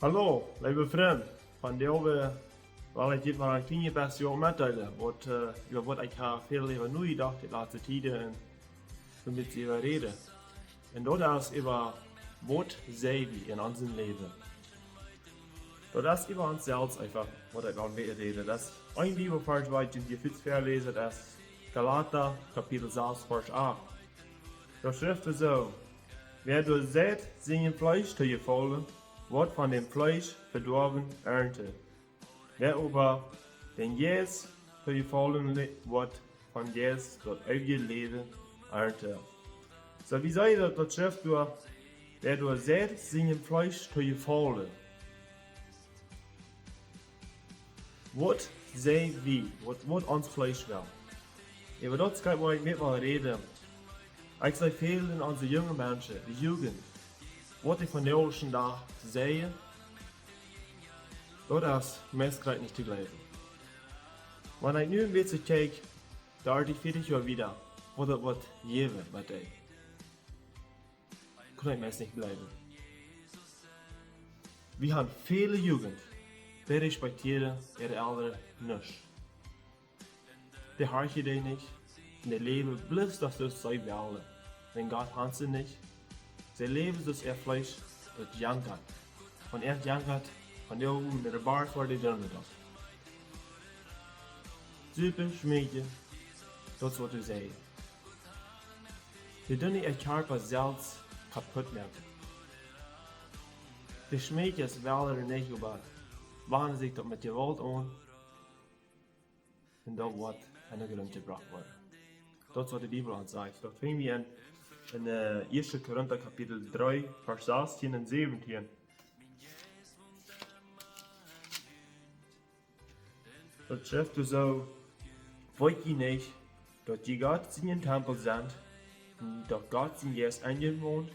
Hallo, lieve vriend. Vandaag wil ik je maar een kleine beetje middelen. Über wat ik heb veel liever nu gedacht de laatste tijden en damit ze over reden. En dat is over wat zijn we in ons leven. Dat is über uns selbst einfach, was ich auch wieder rede. Das ein Bibelvers, was ich hier viel verlese, das ist Galater, Kapitel 6, Vers 8. Da schrift es so, wer du seht, singen Fleisch zu gefallen, wird von dem Fleisch verdorben ernten. Wer aber den Geist zu gefallen wird von Geist das ewige Leben ernten. So wie sei das schrift du, wer du seht, singen Fleisch zu gefallen. Wat zijn we? Wat ons vlees wel? Über das kann ich mit mal reden. Ich sehe viel in unsere jungen Menschen, die Jugend. Was ich von der ersten Tag sehe, das ist meist nicht zu glauben. Wenn ich nu ein bisschen kijk, da ich 40 Jahre wieder, wo das wird geben mit dir. Kann ich meist nicht bleiben. Wir haben viele Jugend. Die respekteren ihre Eltern nicht. Die hartje die nicht. Und die leben bloß, dass das sie wollen. Wenn Gott hat sie nicht. Sie leben, dass Fleisch das jankert. Und jankert, von der oben mit der Bar vor die Dürre da. Super schmecken, das was du sagst. Die dünne ihr Körper selbst kaputt machen. Die schmecken es wel nicht über. Wann sich das mit Gewalt an und das wird eine Gelüste gebracht worden. Das ist was die Bibel uns sagt. Das finden wir in 1. Korinther Kapitel 3, Vers 16 und 17. Das schreibt so, wollt ihr nicht, dass die Gott in den Tempel sind und dass Gott in Jeist eingewohnt?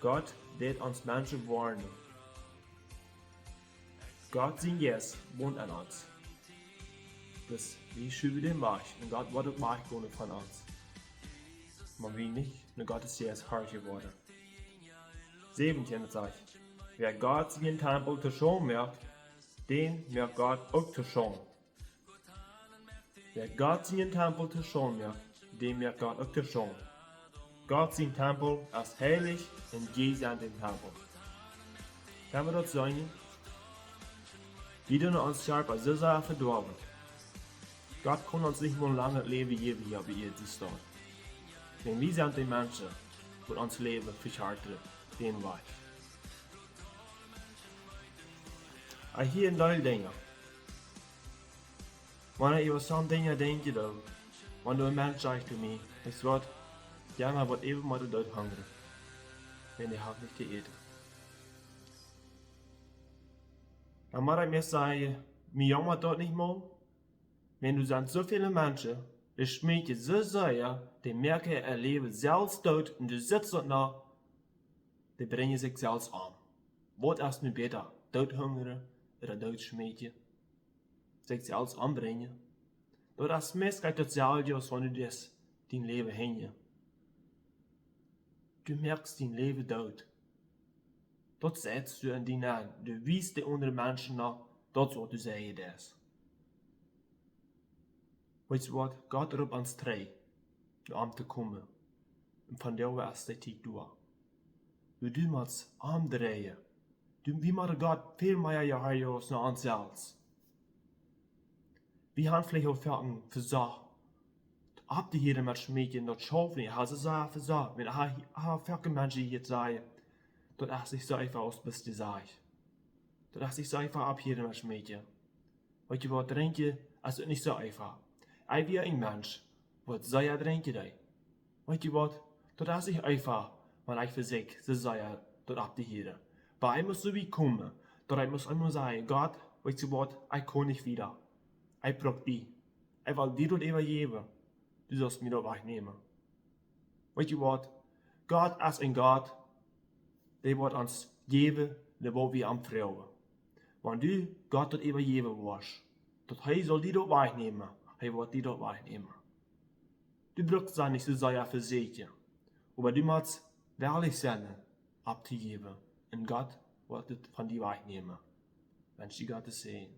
Gott wird uns Menschen warnen. Gott sein Geist wohnt an uns. Das wir schüben den Weg und Gott wird auch machen von uns. Man will nicht, nur Gottes Geist hart geworden. 17 sagt, wer Gott in den Tempel zu schauen merkt, den merkt Gott auch zu schauen. Wer Gott in den Tempel zu schauen merkt, den merkt Gott auch zu schauen. Gott sein Tempel ist heilig und Jesus an dem Tempel. Kann man das sagen? Die tun uns scheinbar so sehr verdorben. Gott kann uns nicht mehr lange Leben geben hier bei ihr zu stehen. Denn wir sind die Menschen, die uns Leben verscharten, den Weg. Ich hier ein Teil Dinge. Wenn ich über so Dinge denke, wenn du ein Mensch sagst zu mir, ich würde gerne was eben mal dort hungrig, wenn ich habe nicht gegessen. Dan mag ik mir sagen, mir jammert dort nicht mal. Wenn du sind so viele Menschen, die schmecken so sehr, die merken, erleben selbst dort und du sitzt dort noch, die bringen sich selbst an. Was ist nu besser, dort hungern oder dort schmecken? Sich selbst anbringen. Das ist meistens dasselbe, als wenn du das dein Leben hängst. Du merkst dein Leben dort. Dat setzt du in die aan. Du wiest de andere mensen nach, dat is wat du zeggen is. Weet je wat? Gott roept ons terug, om te komen. En van daar is de tijd door. Du moet omdraaien. Wie moet Gott veel meer jaren als naar ons zelfs. Wir haben vielleicht auch Ferien versagt. Ab die hier met schmecken, dat schaffen wir, haben sie versagt. Wenn viele Menschen hier sagen, dat is ich so einfach aus bis die Sache. Dat is ich so einfach ab hier mit Mädchen. Weet je wat drinken, ist nicht so einfach. Ich wie ein Mensch, wat sehr drinken da. Weet je wat, dat is ich einfach, wenn ich für sich so sehr dort ab die hier. Aber ich muss so wie kommen, dat ich muss immer sagen, Gott, weet je wat, ich kann nicht wieder. Ich brauch die. Ich will dir dort übergeben. Du sollst mir dort wegnehmen. Weet je wat, Gott ist ein Gott, der wird uns geben, der wo wir am Frauen. Wenn du Gott das übergeben wirst, dass er soll die dort wegnehmen, er wird die dort wegnehmen. Du brauchst es nicht so sehr für aber du musst ehrlich sein, abzugeben. Und Gott wat het van die wegnemen. Wens je God te zien.